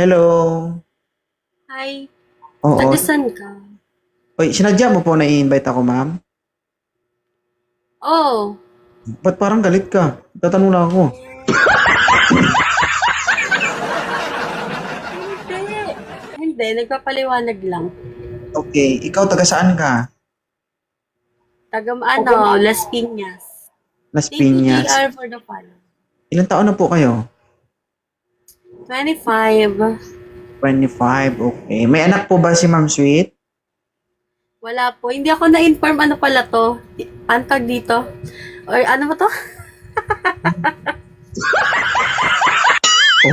Hello. Hi, Oo. taga-san ka? Uy, sinadya mo po na i-invite ako, ma'am? Oh, Ba't parang galit ka? Tatanong lang ako. hindi. Hindi, nagpapaliwanag lang. Okay, ikaw taga saan ka? Las Piñas. Las Thank you, Piñas. JR, for the follow. Ilang taon na po kayo? 25. 25, okay. May anak po ba si Ma'am Sweet? Wala po. Hindi ako na-inform ano pala to. Ano tawag dito? Or ano ba to?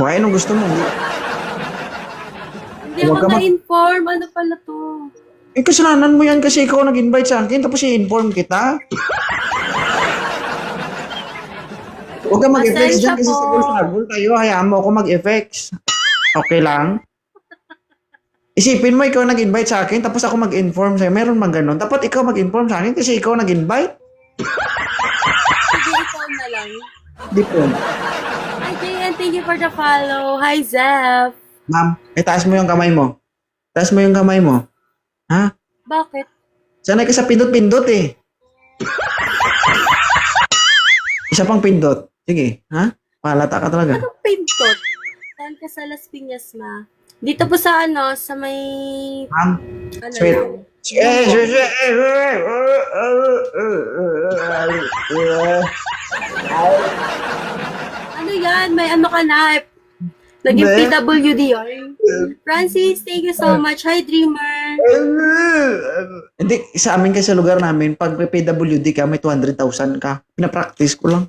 O, anong gusto mo? Hindi Huwag ako ka mag... na-inform ano pala to. Eh, kasalanan mo yan kasi ikaw nag-invite sa akin tapos i-inform kita. Huwag ka mag-effects dyan Pasensya kasi po. sagol-sagol tayo. Hayaan mo ako mag-effects. Okay lang? Isipin mo, ikaw nag-invite sa akin, tapos ako mag-inform sa'yo. Meron mang ganun. Dapat ikaw mag-inform sa akin kasi ikaw nag-invite. Sige, ikaw na lang. Di po. Hi, JN. Thank you for the follow. Hi, Zeph. Ma'am, taas mo yung kamay mo. Taas mo yung kamay mo. Ha? Bakit? Sanay ka sa pindot-pindot eh. Isa pang pindot. Sige, ha? Palata ka talaga. Anong pintot? Saan ka sa Las Piñas, ma? Dito po sa sa may... Ma'am, Ano sweet. lang? Ano yan? May ano ka na? Naging Be? PWD yun. Francis, thank you so much. Hi, Dreamer. Hindi, sa amin kasi sa lugar namin, pag may PWD ka, may 200,000 ka. Pinapractice ko lang.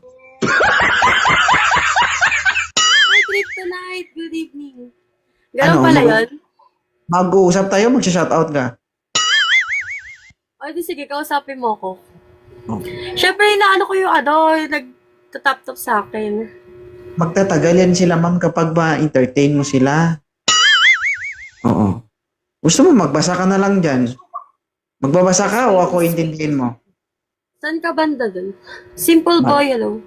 Hi, Kryptonite. Good evening. Ganun Ano, pala yun? Mag-uusap tayo, mag-shoutout ka. O, di sige, kausapin mo ko. Oh. Siyempre, inaano ko yung nag-tap-tap sa akin. Magtatagal yan sila, ma'am, kapag ma-entertain mo sila. Oo. Gusto mo, magbasa ka na lang dyan. Magbabasa ka o ako intindihin mo? Saan ka banda dun? Simple boy, hello.